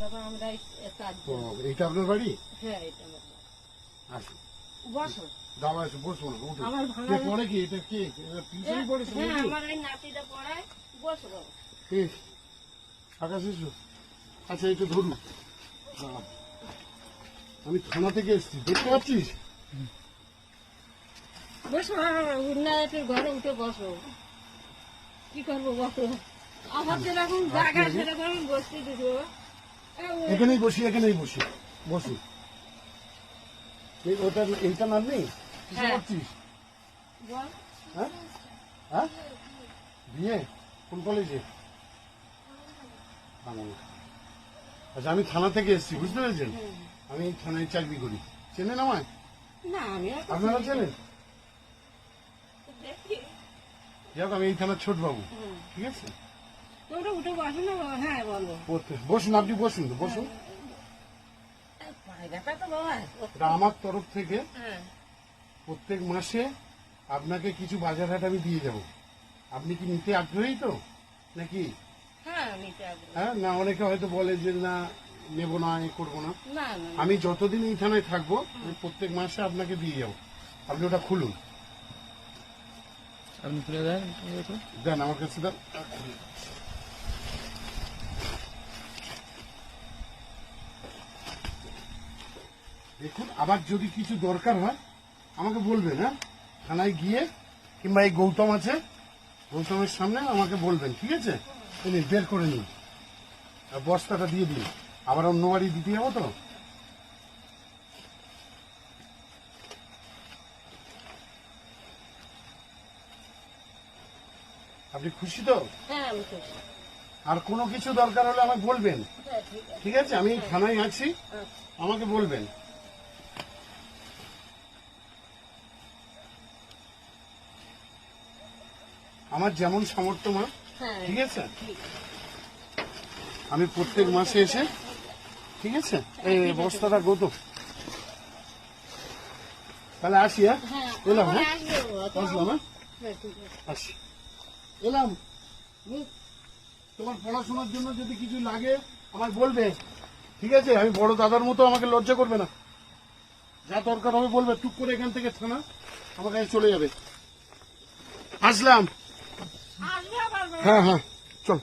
তারপর আমরা চারজন। এইটা আপনার বাড়ি? হ্যাঁ, এটা আমার বাড়ি। আসুন, বসো। দাও এসে বসবো না, উঠুন। আমার কে ভাঙা পড়ে কি? এটা কে? টিউশনই পড়েছে হ্যাঁ, নাকি? আমার এই নাতিটা পড়ায়। বসো বাবা। কে? আকাশ এসো। আচ্ছা, এটা ধরুন। দাঁড়াও। আমি থানা থেকে এসেছি, দেখতে পাচ্ছিস? বসো, উন্নয়নের ঘরে উঠে বসো। কি করবো বসো? আমার যেরকম জায়গা সেরকম আমি বসতে দিবো। এখানেই বসি, এখানেই বসি, বসি। ওটা এইটা নাম নেই? কিছু হ্যাঁ। করছিস? বল। হ্যাঁ হ্যাঁ, বিয়ে কোন কলেজে? আচ্ছা, আমি থানা থেকে এসেছি, বুঝতে পেরেছেন? আমি এই থানায় চাকরি করি। চেনেন আমায়? না, আমি আপনারা চেনেন? দেখি। যাক, আমি এই থানার ছোট বাবু, ঠিক আছে? তোমরা উঠে বসো না বাবা। হ্যাঁ, বলো। বসুন, আপনি বসুন তো, বসুন। পায়ে ব্যথা তো বাবা। এটা আমার তরফ থেকে হ্যাঁ। প্রত্যেক মাসে আপনাকে কিছু বাজার হাট আমি দিয়ে যাব। আপনি কি নিতে আগ্রহী তো নাকি? হ্যাঁ, আমি যাবো। হ্যাঁ, না অনেকে হয়তো বলে যে না, নেব না, এ করবো না। না, না, আমি যতদিন এই থানায় থাকবো আমি প্রত্যেক মাসে আপনাকে দিয়ে যাবো। আপনি ওটা খুলুন, আপনি খুলে দেন। দেন আমার কাছে, দেন। দেখুন, আবার যদি কিছু দরকার হয় আমাকে বলবেন। হ্যাঁ, থানায় গিয়ে কিংবা এই গৌতম আছে, গৌতমের সামনে আমাকে বলবেন, ঠিক আছে? এই নিন, বের করে নিন, আর বস্তাটা দিয়ে দিন। আবার অন্য বাড়ি দিতে যাবো তো। আপনি খুশি তো? হ্যাঁ, আমি খুশি। আর কোনো কিছু দরকার হলে আমাকে বলবেন, হ্যাঁ, ঠিক আছে। ঠিক আছে? আমি থানায় আছি, আমাকে বলবেন। আমার যেমন সামর্থ্য, মা, হ্যাঁ, ঠিক আছে? ঠিক আছে। আমি প্রত্যেক মাসে এসে, ঠিক আছে, এই বস্তাটা গৌতম, তাহলে আসি। হ্যাঁ, হ্যাঁ, এলাম। আবার হ্যাঁ, আসবো। আসলাম। হ্যাঁ, হ্যাঁ, ঠিক আছে। আসি, এলাম। তোমার পড়াশোনার জন্য যদি কিছু লাগে আমায় বলবে, ঠিক আছে? আমি বড় দাদার মতো, আমাকে লজ্জা করবে না। যা দরকার হবে বলবে, টুক করে এখান থেকে থানা আমার কাছে চলে যাবে। আসলাম। আসবে আবার বাবা। হ্যাঁ হ্যাঁ, চল।